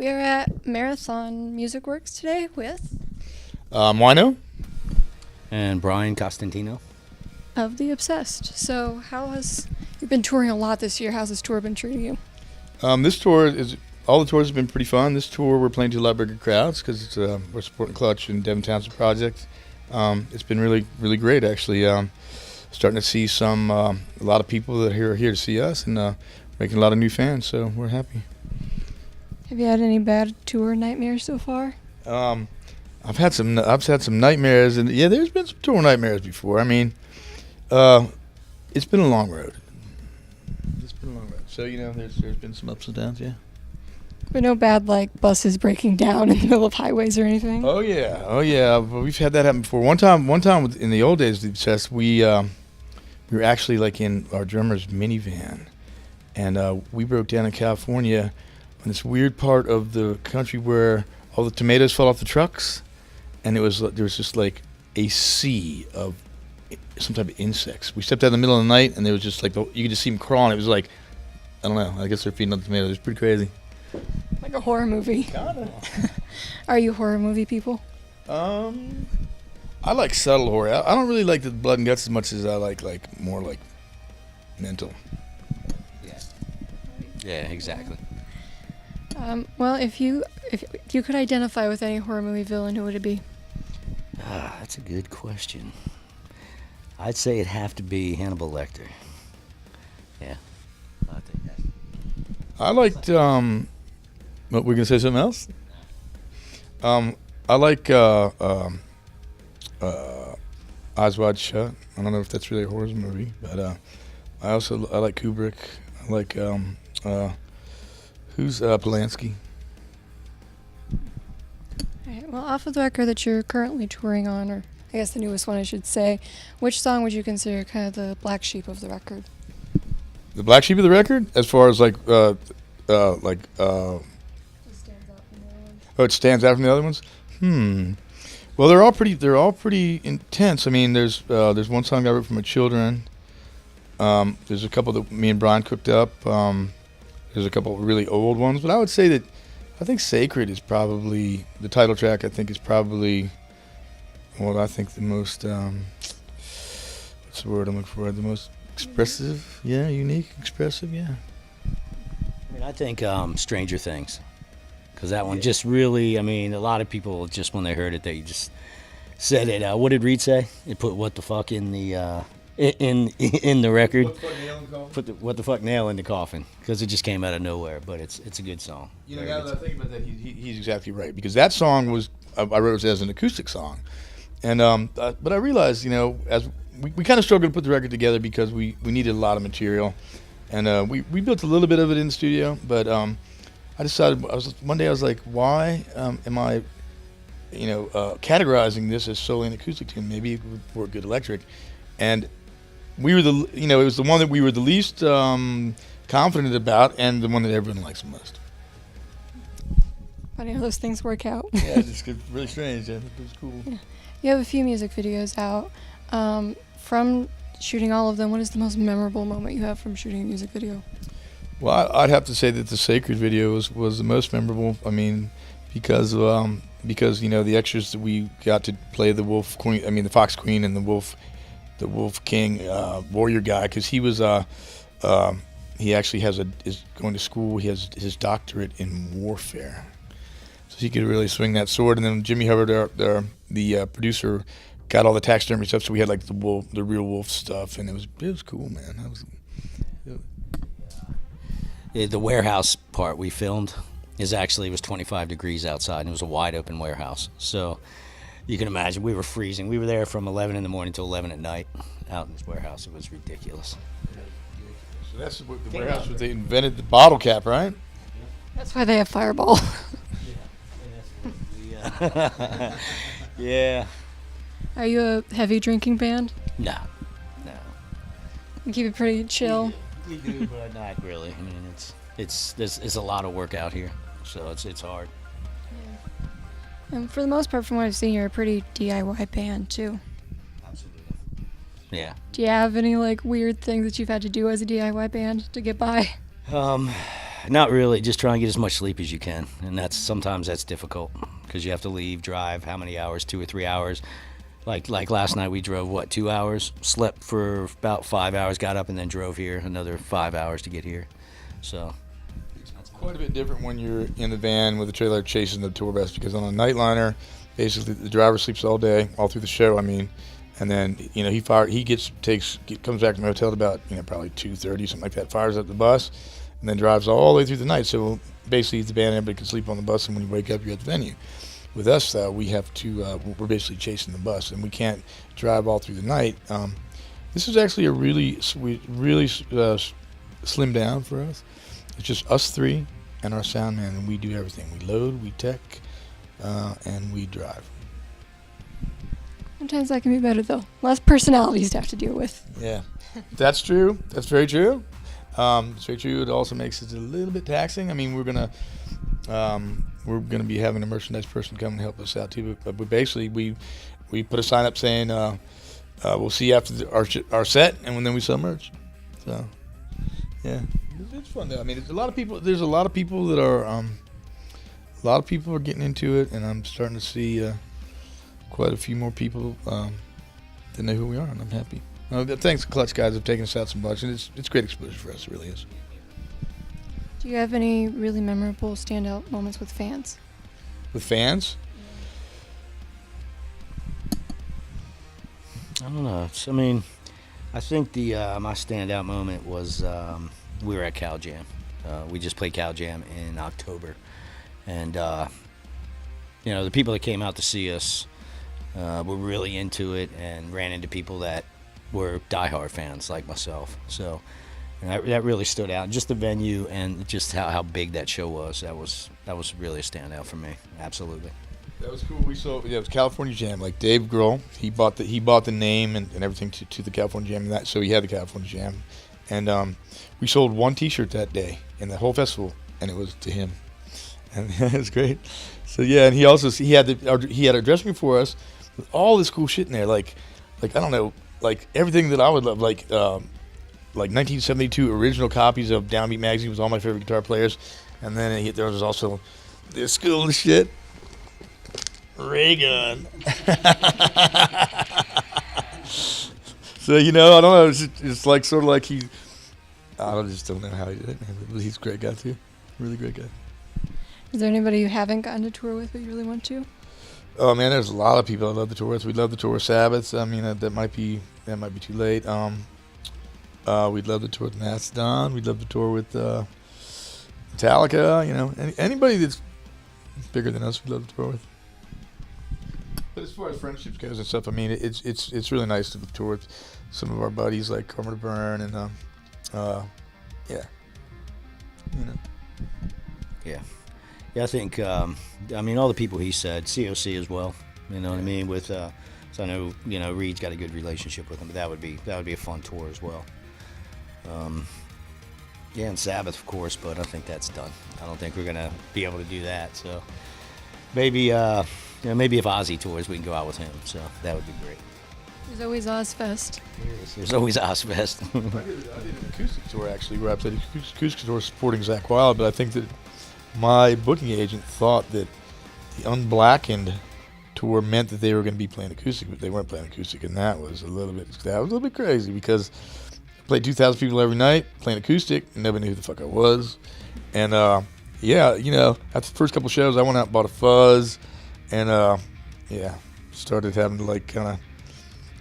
We are at Marathon Music Works today with Wino and Brian Costantino of The Obsessed. So you've been touring a lot this year. How's this tour been treating you? This tour all the tours have been pretty fun. This tour we're playing to a lot bigger crowds because we're supporting Clutch and Devin Townsend project. It's been really, really great actually. Starting to see a lot of people that are here to see us and making a lot of new fans. So we're happy. Have you had any bad tour nightmares so far? I've had some nightmares, and yeah, there's been some tour nightmares before. I mean, it's been a long road. So there's been some ups and downs, yeah. But no bad buses breaking down in the middle of highways or anything. Oh yeah. We've had that happen before. One time in the old days of the Obsessed, we were actually in our drummer's minivan, and we broke down in California in this weird part of the country where all the tomatoes fell off the trucks, and there was just a sea of some type of insects. We stepped out in the middle of the night, and there was just you could just see them crawling. It was I don't know. I guess they're feeding on the tomatoes. It's pretty crazy. Like a horror movie. Kinda. Are you horror movie people? I like subtle horror. I don't really like the blood and guts as much as I like more mental. Yeah, exactly. Well, if you could identify with any horror movie villain, who would it be? That's a good question. I'd say it'd have to be Hannibal Lecter. Yeah, I think that. I liked. What, we're gonna say something else? I like Eyes Wide Shut. I don't know if that's really a horror movie, but I like Kubrick. I like who's Polanski. All right, well, off of the record that you're currently touring on, or I guess the newest one I should say, which song would you consider kind of the black sheep of the record? The black sheep of the record, as far as it stands out from the other ones. Well, they're all pretty intense. I mean, there's one song I wrote for my children. There's a couple that me and Brian cooked up. There's a couple of really old ones, but I think Sacred is probably the title track. I think is probably I think the most what's the word I'm looking for? The most expressive, unique, expressive, yeah. I mean, I think Stranger Things, because that one just really. I mean, a lot of people just when they heard it, they just said it. What did Reed say? They put "what the fuck" in the in the record. Put the "what the fuck" nail in the coffin, because it just came out of nowhere. But it's a good song. Now that I think about that, he's exactly right, because that song was I wrote it as an acoustic song, and but I realized as we kind of struggled to put the record together because we needed a lot of material, and we built a little bit of it in the studio, but I decided one day I was like, why am I categorizing this as solely an acoustic tune? Maybe it would work good electric, and we were it was the one that we were the least confident about, and the one that everyone likes the most. Funny how those things work out. Yeah, it's just really strange. I think it was cool. Yeah. You have a few music videos out. From shooting all of them, what is the most memorable moment you have from shooting a music video? Well, I'd have to say that the Sacred video was the most memorable. I mean, because the extras that we got to play the Wolf Queen, the Fox Queen, and the Wolf King warrior guy, because he was he actually is going to school. He has his doctorate in warfare, so he could really swing that sword. And then Jimmy Hubbard, the producer, got all the taxidermy stuff, so we had the real wolf stuff, and it was cool, man. The warehouse part we filmed it was 25 degrees outside, and it was a wide open warehouse. So you can imagine we were freezing. We were there from 11 in the morning till 11 at night out in this warehouse. It was ridiculous. So that's the warehouse where they invented the bottle cap, right? That's why they have Fireball. Yeah. Are you a heavy drinking band? No. You keep it pretty chill. We do, but not really. I mean, it's a lot of work out here, so it's hard. Yeah. And for the most part, from what I've seen, you're a pretty DIY band too. Absolutely. Yeah. Do you have any weird things that you've had to do as a DIY band to get by? Not really. Just try and get as much sleep as you can, and sometimes that's difficult because you have to leave, drive. How many hours? 2 or 3 hours. Like last night we drove 2 hours, slept for about 5 hours, got up and then drove here another 5 hours to get here. So it's quite a bit different when you're in the van with the trailer chasing the tour bus, because on a nightliner, basically the driver sleeps all day, all through the show. I mean, and then he comes back from the hotel at about probably 2:30, something like that. Fires up the bus, and then drives all the way through the night. So basically, the band, everybody can sleep on the bus, and when you wake up, you're at the venue. With us, though, we have to. We're basically chasing the bus, and we can't drive all through the night. This is actually a really slim down for us. It's just us three and our sound man, and we do everything. We load, we tech, and we drive. Sometimes that can be better, though. Less personalities to have to deal with. Yeah, that's true. That's very true. It's very true. It also makes it a little bit taxing. I mean, we're gonna be having a merchandise person come and help us out too. But we basically we put a sign up saying we'll see you after our set, and then we sell merch. So yeah, it's fun though. I mean, there's a lot of people that are getting into it, and I'm starting to see quite a few more people that know who we are, and I'm happy. Thanks, Clutch guys, have taken us out so much, and it's great exposure for us. It really is. Do you have any really memorable standout moments with fans? With fans? I don't know. I think my standout moment was we were at Cal Jam. We just played Cal Jam in October, and the people that came out to see us were really into it, and ran into people that were diehard fans like myself. So that really stood out. Just the venue and just how big that show was. That was really a standout for me. Absolutely. That was cool. It was California Jam. Like Dave Grohl, he bought the name and everything to the California Jam, and that, so he had the California Jam. And we sold one T-shirt that day in the whole festival, and it was to him. And it was great. So yeah, and he had a dressing room for us with all this cool shit in there, like I don't know, like everything that I would love, like 1972 original copies of Downbeat magazine was all my favorite guitar players, and then there was also this cool shit, ray gun. So I don't know, it's like sort of like I just don't know how he did it, man. But he's a great guy too, really great guy. Is there anybody you haven't gotten to tour with but you really want to? Oh man, there's a lot of people I love the tour with. We'd love the tour with Sabbath. I mean, that might be too late. We'd love the tour with Mastodon. We'd love the tour with Metallica. Anybody that's bigger than us, we'd love to tour with. But as far as friendships goes and stuff, I mean, it's really nice to tour with some of our buddies like Carmen Byrne and yeah. Yeah. Yeah, I think, all the people he said, COC as well, you know what I mean, with, so I know, Reed's got a good relationship with him, but that would be a fun tour as well. Yeah, and Sabbath, of course, but I think that's done. I don't think we're going to be able to do that, so maybe, maybe if Ozzy tours, we can go out with him, so that would be great. There's always Ozfest. There's always Ozfest. I did an acoustic tour, actually, where I played acoustic tour supporting Zakk Wylde, but I think that my booking agent thought that the Unblackened tour meant that they were going to be playing acoustic, but they weren't playing acoustic, and that was a little bit crazy, because I played 2,000 people every night playing acoustic, and nobody knew who the fuck I was. And after the first couple shows, I went out and bought a fuzz, and started having to kind of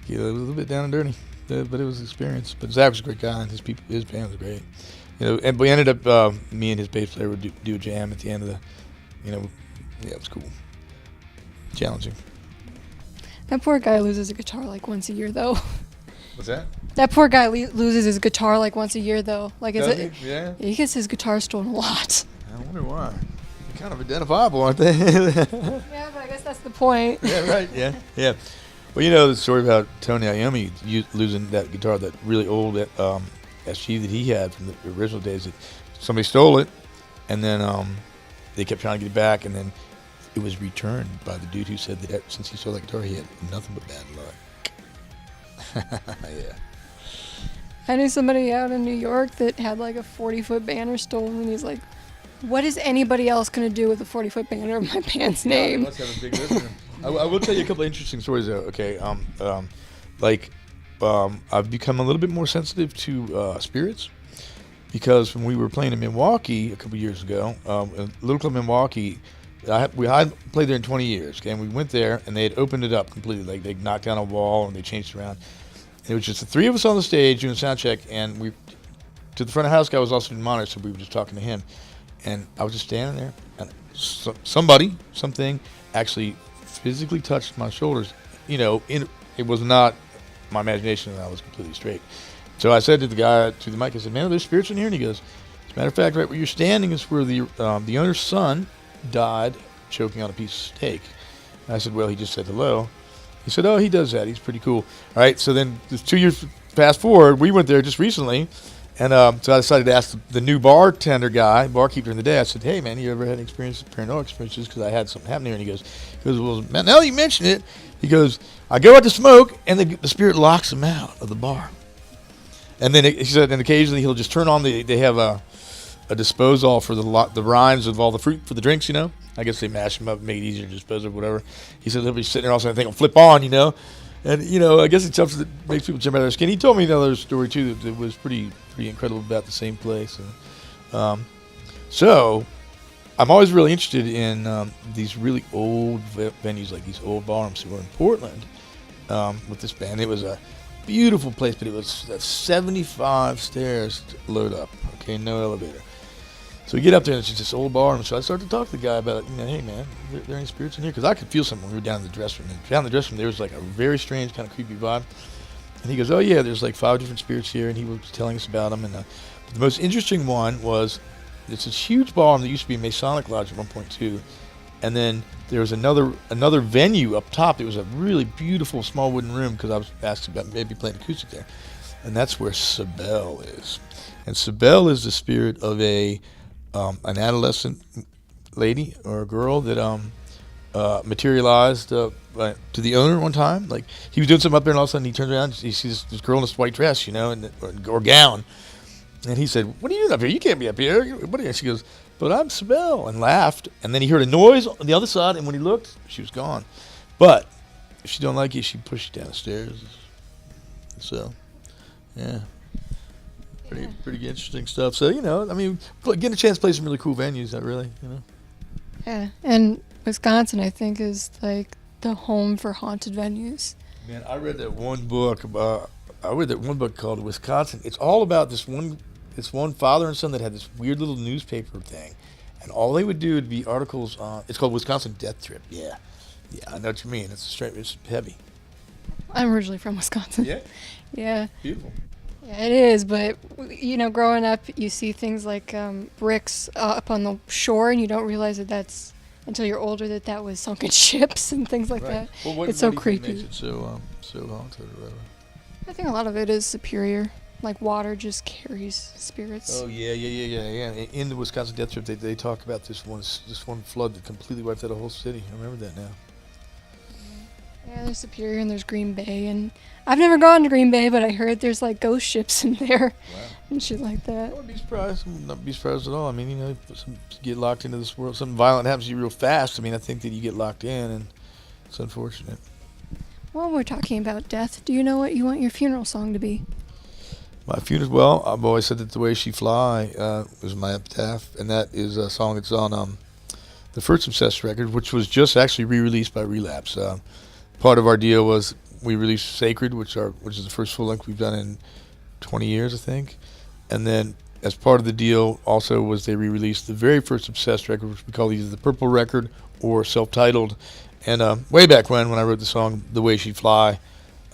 get a little bit down and dirty, but it was an experience. But Zakk was a great guy, and his band was great. And we ended up, me and his bass player would do a jam at the end of the, it was cool. Challenging. That poor guy loses a guitar like once a year, though. What's that? That poor guy loses his guitar like once a year, though. Like, Yeah. He gets his guitar stolen a lot. I wonder why. They're kind of identifiable, aren't they? Yeah, but I guess that's the point. Yeah, right. Yeah. Well, the story about Tony Iommi losing that guitar, that really old SG that he had from the original days. That somebody stole it, and then they kept trying to get it back, and then it was returned by the dude who said that since he stole that guitar, he had nothing but bad luck. Yeah. I knew somebody out in New York that had like a 40-foot banner stolen, and he's like, What is anybody else going to do with a 40-foot banner of my band's name? Let's have a big listener. I will tell you a couple of interesting stories though. Okay, I've become a little bit more sensitive to spirits because when we were playing in Milwaukee a couple years ago, a little club in Milwaukee, I played there in 20 years. Okay, and we went there and they had opened it up completely. Like they knocked down a wall and they changed it around. It was just the three of us on the stage doing sound check, and we to the front of the house guy was also doing monitor, so we were just talking to him. And I was just standing there, and something actually physically touched my shoulders. You know, it was not my imagination, and I was completely straight. So I said to the guy, to the mic, I said, "Man, are there spirits in here?" And he goes, "As a matter of fact, right where you're standing is where the owner's son died choking on a piece of steak." And I said, "Well, he just said hello." He said, "Oh, he does that. He's pretty cool." All right, so then just 2 years fast forward, we went there just recently. And so I decided to ask the new barkeeper in the day. I said, "Hey, man, you ever had paranormal experiences?" Because I had something happen here. And he goes, "Well, man, now you mention it," he goes, "I go out to smoke, and the spirit locks him out of the bar." And then he said, and occasionally he'll just turn on they have a disposal for the rinds of all the fruit for the drinks. You know, I guess they mash them up, make it easier to dispose of, whatever. He said he'll be sitting there all of a sudden, I think he'll flip on, you know. And, you know, I guess it makes people jump out of their skin. He told me another story, too, that was pretty incredible about the same place. So I'm always really interested in these really old venues, like these old ballrooms. We were in Portland with this band. It was a beautiful place, but it was 75 stairs to load up, okay, no elevator. So we get up there, and it's just this old ballroom. So I started to talk to the guy about, "Hey, man, are there any spirits in here?" Because I could feel something when we were down in the dressing room. And down in the dressing room, there was like a very strange, kind of creepy vibe. And he goes, "Oh, yeah, there's like 5 different spirits here." And he was telling us about them. And the most interesting one was it's this huge ballroom that used to be a Masonic Lodge at one point, too. And then there was another venue up top. It was a really beautiful small wooden room because I was asked about maybe playing acoustic there. And that's where Cybele is. And Cybele is the spirit of an adolescent lady or a girl that materialized to the owner one time. Like he was doing something up there, and all of a sudden he turns around, and he sees this girl in this white dress, you know, or gown, and he said, "What are you doing up here? You can't be up here." What are you? She goes, "But I'm Cybele," and laughed. And then he heard a noise on the other side, and when he looked, she was gone. But if she don't like you, she pushed you down the stairs. So, yeah. Pretty interesting stuff. So, you know, I mean, getting a chance to play some really cool venues, that really, you know. Yeah, and Wisconsin, I think, is like the home for haunted venues. Man, I read that one book called Wisconsin. It's all about this one father and son that had this weird little newspaper thing, and all they would do would be articles on. It's called Wisconsin Death Trip. Yeah, I know what you mean. It's heavy. I'm originally from Wisconsin. Yeah. Yeah. Beautiful. Yeah, it is, but, you know, growing up, you see things like bricks up on the shore, and you don't realize that's, until you're older, that was sunken ships and things like that. Well, it's so what creepy. Makes it so haunted or whatever? I think a lot of it is superior. Like water just carries spirits. Oh, yeah. In the Wisconsin Death Trip, they talk about this one flood that completely wiped out a whole city. I remember that now. Yeah, there's Superior and there's Green Bay, and I've never gone to Green Bay, but I heard there's like ghost ships in there. Wow. And shit like that. I wouldn't be surprised. I would not be surprised at all. I mean, you know, you get locked into this world, something violent happens to you real fast. I mean, I think that you get locked in, and it's unfortunate. Well, we're talking about death. Do you know what you want your funeral song to be? My funeral, well, I've always said that The Way She Fly was my epitaph, and that is a song that's on the first Obsessed record, which was just actually re-released by Relapse. Part of our deal was we released Sacred, which is the first full length we've done in 20 years, I think. And then as part of the deal also was they re-released the very first Obsessed record, which we call either the Purple Record or self-titled. And way back when I wrote the song The Way She Fly,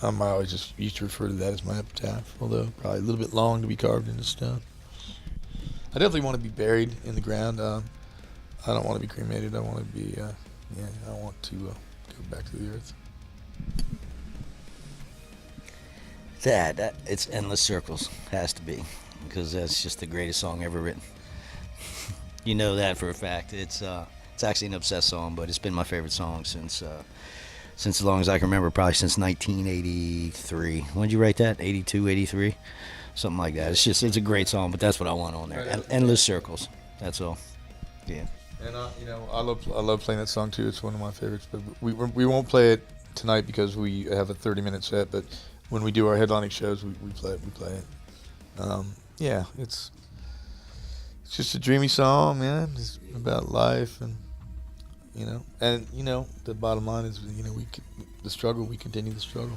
I always just used to refer to that as my epitaph, although probably a little bit long to be carved into stone. I definitely want to be buried in the ground. I don't want to be cremated. I want to be, I want to go back to the earth. That it's Endless Circles, has to be, because that's just the greatest song ever written. You know that for a fact. It's actually an Obsessed song, but it's been my favorite song since as long as I can remember, probably since 1983. When did you write that? 82, 83? Something like that. It's a great song, but that's what I want on there. Endless Circles. That's all. Yeah. And I love playing that song too. It's one of my favorites. But we won't play it tonight because we have a 30-minute set. But when we do our headlining shows, we play it. Yeah, it's just a dreamy song, man. It's about life, and the bottom line is, the struggle. We continue the struggle.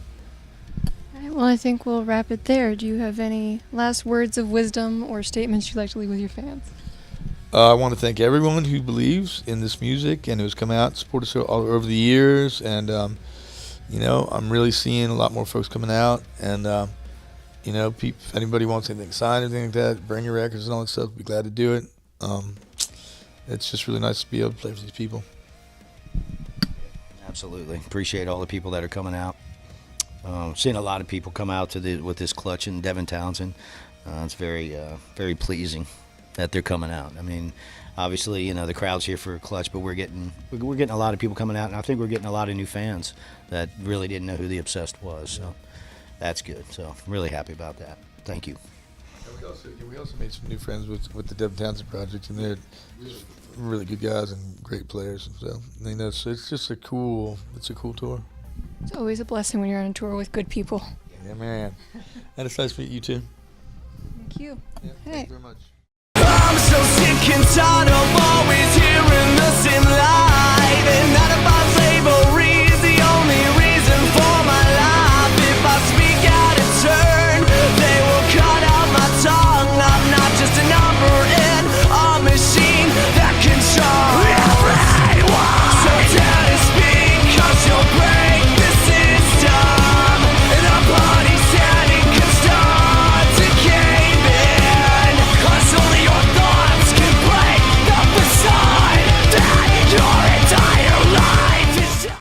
All right, well, I think we'll wrap it there. Do you have any last words of wisdom or statements you'd like to leave with your fans? I want to thank everyone who believes in this music and who's come out and supported us all over the years. And I'm really seeing a lot more folks coming out. And if anybody wants anything signed or anything like that, bring your records and all that stuff. We'd be glad to do it. It's just really nice to be able to play for these people. Absolutely. Appreciate all the people that are coming out. Seeing a lot of people come out with this clutch and Devin Townsend. It's very, very pleasing that they're coming out. I mean, obviously, the crowd's here for Clutch, but we're getting a lot of people coming out, and I think we're getting a lot of new fans that really didn't know who The Obsessed was. So that's good. So really happy about that. Thank you. We also made some new friends with the Devin Townsend project, and they're really good guys and great players. So it's just a cool tour. It's always a blessing when you're on a tour with good people. Yeah, man. And it's nice to meet you too. Thank you. Yeah, hey. thank you very much. I'm so sick and tired of all